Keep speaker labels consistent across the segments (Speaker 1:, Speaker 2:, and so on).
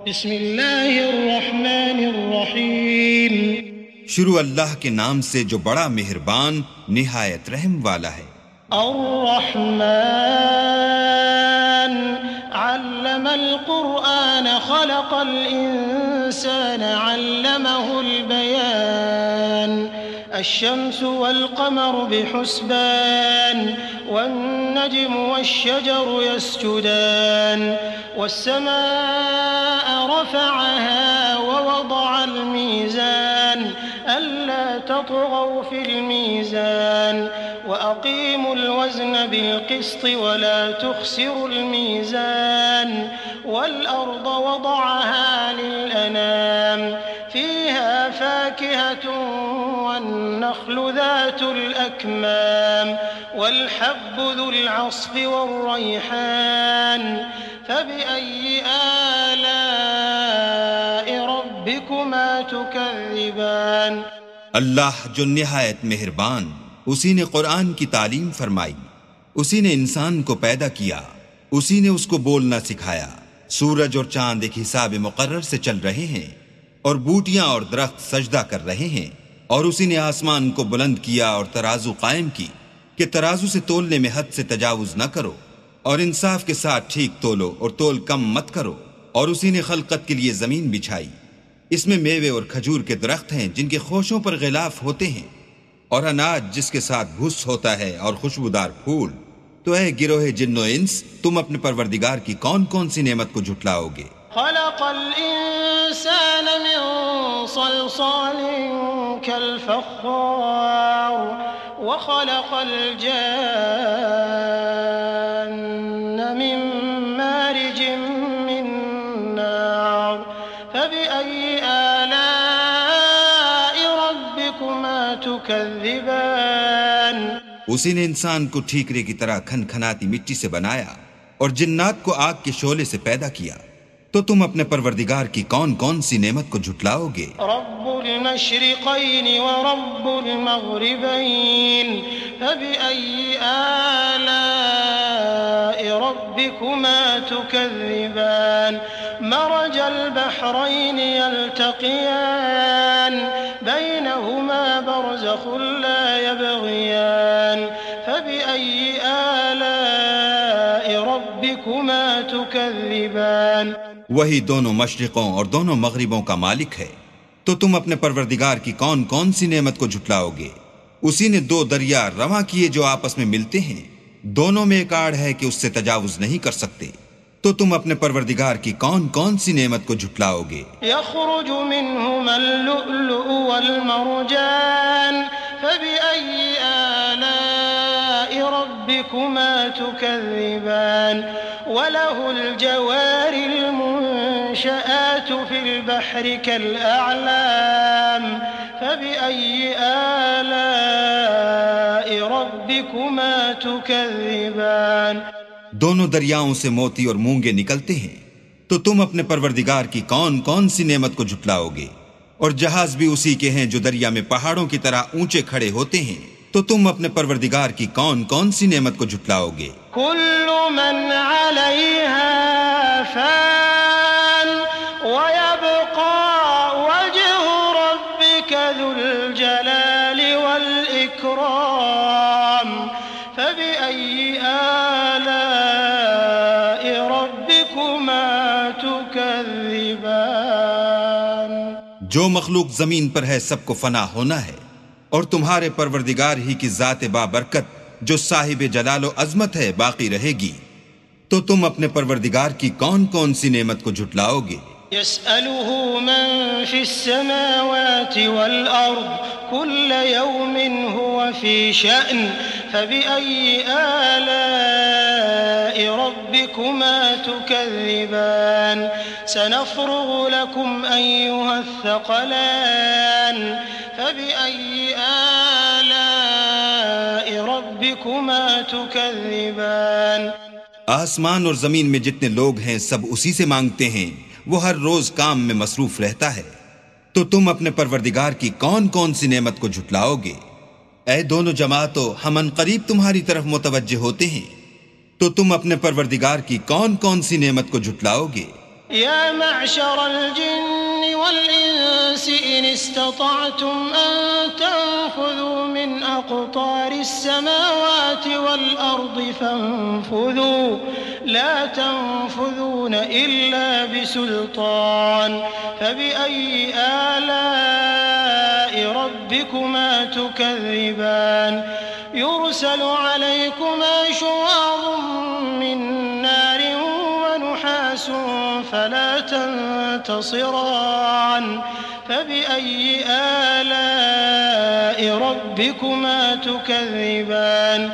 Speaker 1: بسم اللہ الرحمن الرحیم،
Speaker 2: شروع اللہ کے نام سے جو بڑا مہربان نہایت رحم والا ہے۔
Speaker 1: الرحمن علم القرآن خلق الإنسان علمه البيان الشمس والقمر بحسبان والنجم والشجر يسجدان والسماء رفعها ووضع الميزان ألا تطغوا في الميزان وأقيموا الوزن بالقسط ولا تخسروا الميزان والأرض وضعها للأنام فيها فاكهة والنخل ذات الأكمام والحب ذو العصف والريحان فبأي آلاء ربكما تكذبان۔
Speaker 2: اللہ جو نہایت مہربان، اسی نے قرآن کی تعلیم فرمائی، اسی نے انسان کو پیدا کیا، اسی نے اس کو بولنا سکھایا۔ سورج اور چاند ایک حساب مقرر سے چل رہے ہیں اور بوٹیاں اور درخت سجدہ کر رہے ہیں، اور اسی نے آسمان کو بلند کیا اور ترازو قائم کی کہ ترازو سے تولنے میں حد سے تجاوز نہ کرو، اور انصاف کے ساتھ ٹھیک تولو اور تول کم مت کرو۔ اور اسی نے خلقت کے لیے زمین بچھائی، اس میں میوے اور کھجور کے درخت ہیں جن کے خوشوں پر غلاف ہوتے ہیں، اور اناج جس کے ساتھ بھس ہوتا ہے، اور خوشبودار پھول۔ تو اے گروہ جن و انس، تم اپنے پروردگار کی کون کون سی نعمت کو جھٹلاؤ گے؟
Speaker 1: خلق الإنسان من صلصال كالفخار وخلق الجان من مارج من نار فبأي آلاء ربكما تكذبان۔
Speaker 2: اسی نے انسان کو ٹھیکرے کی طرح کھن کھناتی مٹی سے بنایا اور جنات کو آگ کے شعلے سے پیدا کیا، تو تم اپنے پروردگار کی کون کون سی نعمت کو جھٹلاؤ گے؟
Speaker 1: رب المشرقین ورب المغربین فبأي آلاء ربكما تكذبان۔ مرج البحرين يلتقيان بينهما برزخ لا يبغيان فبأي آلاء ربكما تكذبان۔
Speaker 2: وہی دونوں مشرقوں اور دونوں مغربوں کا مالک ہے، تو تم اپنے پروردگار کی کون کون سی نعمت کو جھٹلاؤ گے؟ اسی نے دو دریا رواں کیے جو آپس میں ملتے ہیں، دونوں میں ایک آڑ ہے کہ اس سے تجاوز نہیں کر سکتے، تو تم اپنے پروردگار کی کون کون سی نعمت کو جھٹلاؤ گے؟
Speaker 1: يخرج منهما اللؤلؤ والمرجان فبأي آلاء ربكما تكذبان۔ وله الجوار المنشآت في البحر كالأعلام فبأي آلاء ربكما تكذبان۔
Speaker 2: دونوں دریاؤں سے موتی اور مونگے نکلتے ہیں، تو تم اپنے پروردگار کی کون کون سی نعمت کو جھٹلاؤ گے؟ اور جہاز بھی اسی کے ہیں جو دریا میں پہاڑوں کی طرح اونچے کھڑے ہوتے ہیں، تو تم اپنے پروردگار کی کون کون سی نعمت کو جھٹلاؤ گے؟
Speaker 1: كل من عليها فان ويبقى وجه ربك ذو الجلال والإكرام فبأي آلاء ربكما تكذبان۔
Speaker 2: جو مخلوق زمین پر ہے سب کو فنا ہونا ہے، اور تمہارے پروردگار ہی کی ذات بابرکت جو صاحب جلال و عظمت ہے باقی رہے گی، تو تم اپنے پروردگار کی کون کون سی نعمت کو جھٹلاؤ گے؟
Speaker 1: يسأله من في السماوات والأرض كل يوم هو في شأن فبأي آلاء ربكما تكذبان۔ سنفرغ لكم أيها الثقلان فبأي آلاء ربكما تكذبان۔
Speaker 2: آسمان اور زمین میں جتنے لوگ ہیں سب اسی سے مانگتے ہیں، وہ ہر روز کام میں مصروف رہتا ہے، تو تم اپنے پروردگار کی کون کون سی نعمت کو جھٹلاؤ گے؟ اے دونوں جماعتوں، ہم عنقریب تمہاری طرف متوجہ ہوتے ہیں، تو تم اپنے پروردگار کی کون کون سی نعمت کو جھٹلاؤ گے؟
Speaker 1: يا معشر الجن والإنس إن استطعتم أن تنفذوا من أقطار السماوات والأرض فانفذوا لا تنفذون إلا بسلطان فبأي آلاء ربكما تكذبان يرسل عليكما شواظ من نار ونحاس فلا تنتصران فبأي آلاء ربكما تكذبان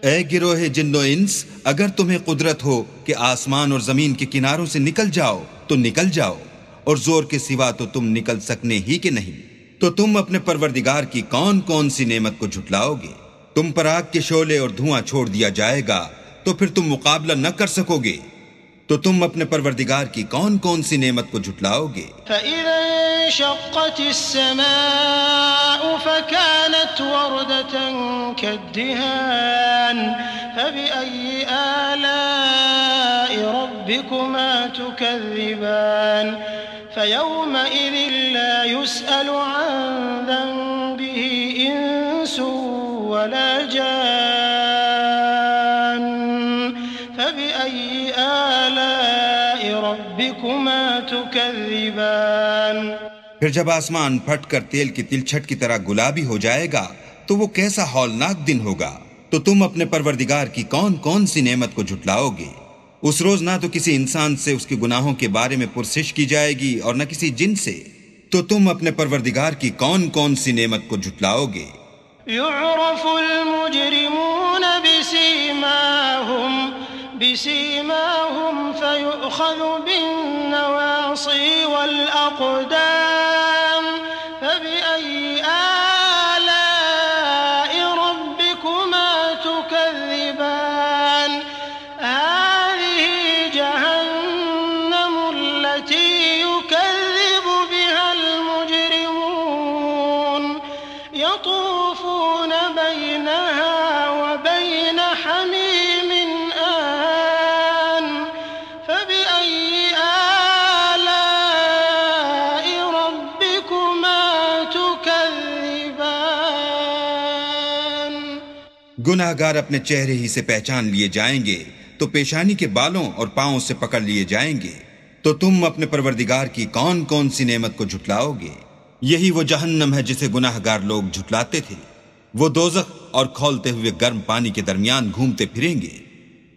Speaker 2: اے گروہ جن و انس، اگر تمہیں قدرت ہو کہ آسمان اور زمین کے کناروں سے نکل جاؤ تو نکل جاؤ، اور زور کے سوا تو تم نکل سکنے ہی کہ نہیں، تو تم اپنے پروردگار کی کون کون سی نعمت کو جھٹلاؤ گے؟ تم پر آگ کے شعلے اور دھواں چھوڑ دیا جائے گا تو پھر تم مقابلہ نہ کر سکو گے، تو تم اپنے پروردگار کی کون کون سی نعمت کو جھٹلاؤ گے؟
Speaker 1: فَإِذَا انشَقَّتِ السَّمَاءُ فَكَانَتْ وَرْدَةً كَالدِّهَانِ فَبِأَيِّ آلَاءِ رَبِّكُمَا تُكَذِّبَانِ فَيَوْمَئِذٍ لَا يُسْأَلُ عَنْ ذَنبِهِ إِنسٌ وَلَا جَانٌّ فَبِأَيِّ آلاء ربكما تكذبان
Speaker 2: پھر جب آسمان پھٹ کر تیل کی تلچھٹ کی طرح گلابی ہو جائے گا تو وہ کیسا ہولناک دن ہوگا، تو تم اپنے پروردگار کی کون کون سی نعمت کو جھٹلاؤ گے؟ اس روز نہ تو کسی انسان سے اس کے گناہوں کے بارے میں پرسش کی جائے گی اور نہ کسی جن سے، تو تم اپنے پروردگار کی کون کون سی نعمت کو جھٹلاؤ گے؟
Speaker 1: يعرف المجرمون بسيماهم فيؤخذ بالنواصي والأقدام فبأي آلاء ربكما تكذبان هذه جهنم التي يكذب بها المجرمون يطوفون بينها وبين حميم آن فبأي آلاء ربكما تكذبان
Speaker 2: گناہ گار اپنے چہرے ہی سے پہچان لیے جائیں گے تو پیشانی کے بالوں اور پاؤں سے پکڑ لیے جائیں گے، تو تم اپنے پروردگار کی کون کون سی نعمت کو جھٹلاؤ گے؟ یہی وہ جہنم ہے جسے گناہ گار لوگ جھٹلاتے تھے، وہ دوزخ اور کھولتے ہوئے گرم پانی کے درمیان گھومتے پھریں گے،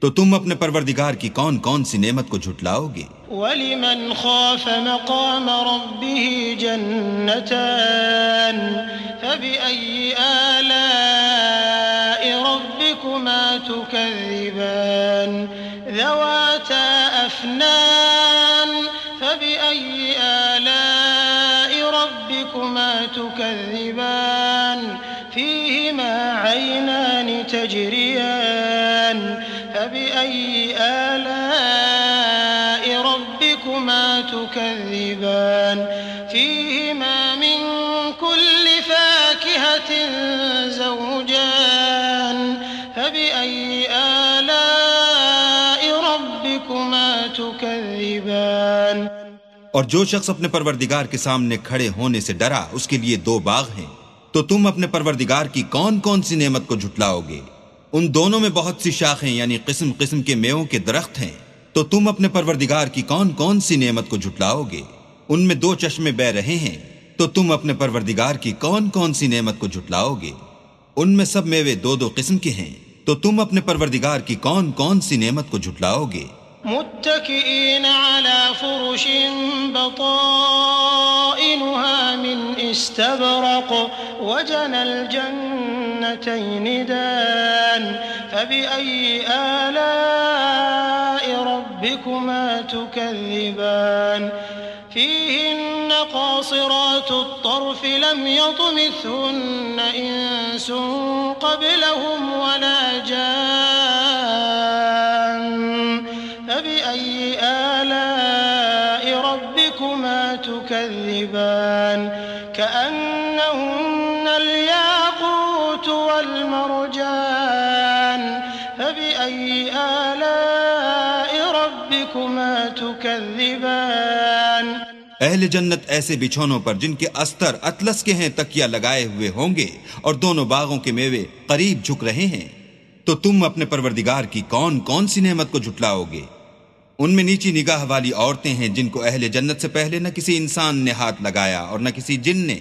Speaker 2: تو تم اپنے پروردگار کی کون کون سی نعمت کو جھٹلاؤ گے؟
Speaker 1: وَلِمَنْ خَافَ مَقَامَ رَبِّهِ جَنَّتَانِ فَبِأَيِّ آلَاءِ رَبِّكُمَا تُكَذِّبَانِ ذَوَاتَا أَفْنَانٍ فَبِأَيِّ آلَاءِ رَبِّكُمَا تُكَذِّبَانِ فِيهِمَا عَيْنَانِ تَجْرِيَانِ فَبِأَيِّ آلَاءِ رَبِّكُمَا تُكَذِّبَانِ فِيهِمَا مِن كُلِّ فَاكِهَةٍ زَوْجَانِ فَبِأَيِّ آلَاءِ رَبِّكُمَا تُكَذِّبَانِ
Speaker 2: اور جو شخص اپنے پروردگار کے سامنے کھڑے ہونے سے ڈرا اس کے لیے دو باغ ہیں، تو تم اپنے پروردگار کی کون کون سی نعمت کو جھٹلاؤ گے؟ ان دونوں میں بہت سی شاخیں یعنی قسم قسم کے میووں کے درخت ہیں، تو تم اپنے پروردگار کی کون کون سی نعمت کو جھٹلاؤ گے؟ ان میں دو چشمے بہ رہے ہیں، تو تم اپنے پروردگار کی کون کون سی نعمت کو جھٹلاؤ گے؟ ان میں سب میوے دو دو قسم کے ہیں، تو تم اپنے پروردگار کی کون کون سی نعمت کو جھٹلاؤ گے؟
Speaker 1: متكئين على فرش بطائنها من استبرق وجنى الجنتين دان فبأي آلاء ربكما تكذبان فيهن قاصرات الطرف لم يطمثهن إنس قبلهم ولا جان فبأي آلاء ربكما تكذبان كأنهن الياقوت والمرجان فبأي آلاء ربكما ربكما تكذبان
Speaker 2: اہل جنت ایسے بچھونوں پر جن کے استر اطلس کے ہیں تکیہ لگائے ہوئے ہوں گے اور دونوں باغوں کے میوے قریب جھک رہے ہیں. تو تم اپنے پروردگار کی کون کون سی نعمت کو جھٹلاؤ گے؟ ان میں نیچی نگاہ والی عورتیں ہیں جن کو اہل جنت سے پہلے نہ کسی انسان نے ہاتھ لگایا اور نہ کسی جن نے.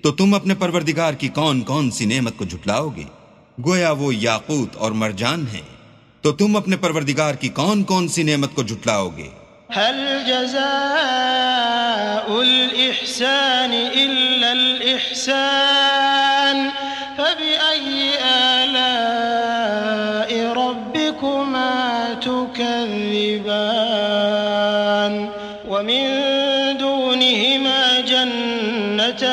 Speaker 2: تو تم اپنے پروردگار کی کون کون سی نعمت کو جھٹلاؤ گے؟ گویا وہ یاقوت اور مرجان ہیں. تو تم اپنے پروردگار کی کون کون سی نعمت کو جھٹلاؤ گے؟
Speaker 1: هل جزاء الإحسان إلا الإحسان فبأي آلاء ربكما تكذبان ومن دونهما جنتان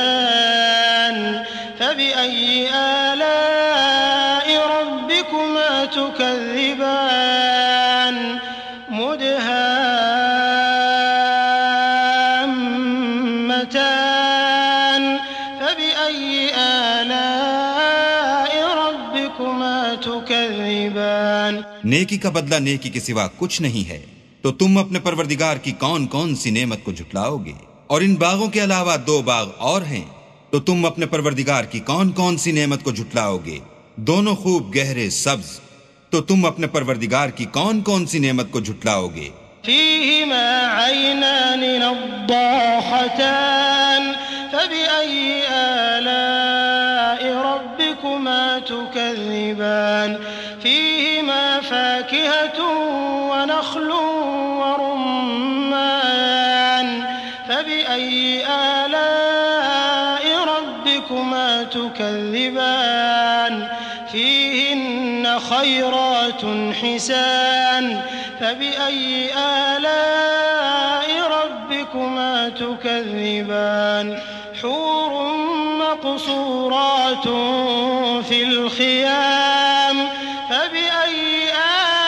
Speaker 1: فبأي آلاء ربكما تكذبان مدهامتان فبأي آلاء ربكما تكذبان
Speaker 2: نیکی کا بدلہ نیکی کے سوا کچھ نہیں ہے. تو تم اپنے پروردگار کی کون کون سی نعمت کو جھٹلاؤ گے؟ اور ان باغوں کے علاوہ 2 باغ اور ہیں. تو تم اپنے پروردگار کی کون کون سی نعمت کو جھٹلاؤ گے؟ دونوں خوب گہرے سبز. تو تم اپنے پروردگار کی کون کون سی نعمت کو جھٹلاؤ گے؟
Speaker 1: فيهما عينان نضاختان فبأي آلاء ربكما تكذبان فيهما فاكهة ونخل ورمان فبأي آلاء ربكما تكذبان فيهن خيرات حسان فبأي آلاء ربكما تكذبان حور مقصورات في الخيام فبأي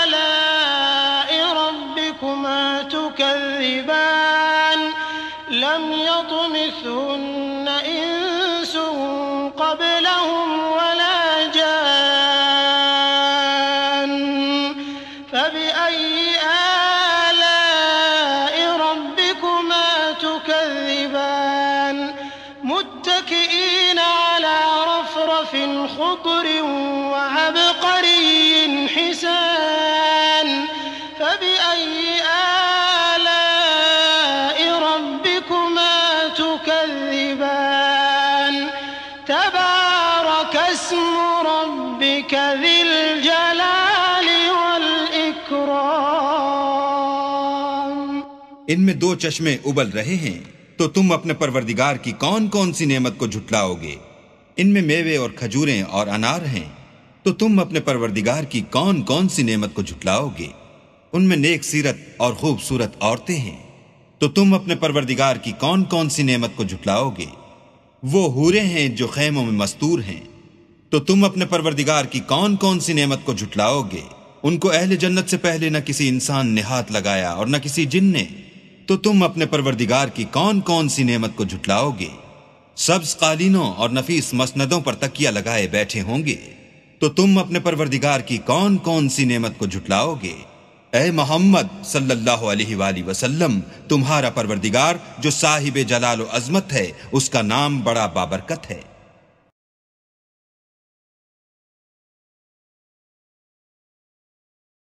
Speaker 1: آلاء ربكما تكذبان لم يطمثهن إنس قبلهم ولا جان فبأي آلاء ربكما تكذبان متكئين على رفرف خضر وعبقري حسان فبأي آلاء ربكما تكذبان تبارك اسم ربك ذي الجلال والإكرام
Speaker 2: ان میں 2 چشمے ابل رہے ہیں. تو تم اپنے پروردگار کی کون کون سی نعمت کو جھٹلاؤ گے؟ ان میں میوے اور کھجوریں اور انار ہیں. تو تم اپنے پروردگار کی کون کون سی نعمت کو جھٹلاؤ گے؟ ان میں نیک سیرت اور خوبصورت عورتیں ہیں. تو تم اپنے پروردگار کی کون کون سی نعمت کو جھٹلاؤ گے؟ وہ حوریں ہیں جو خیموں میں مستور ہیں. تو تم اپنے پروردگار کی کون کون سی نعمت کو جھٹلاؤ گے؟ ان کو اہل جنت سے پہلے نہ کسی انسان نے ہاتھ لگایا اور نہ کسی جن نے. تو تم اپنے پروردگار کی کون کون سی نعمت کو جھٹلاؤ گے؟ سبز قالینوں اور نفیس مسندوں پر تکیہ لگائے بیٹھے ہوں گے. تو تم اپنے پروردگار کی کون کون سی نعمت کو جھٹلاؤ گے؟ اے محمد صلی اللہ علیہ وآلہ وسلم، تمہارا پروردگار جو صاحب جلال و عظمت ہے، اس کا نام بڑا بابرکت ہے.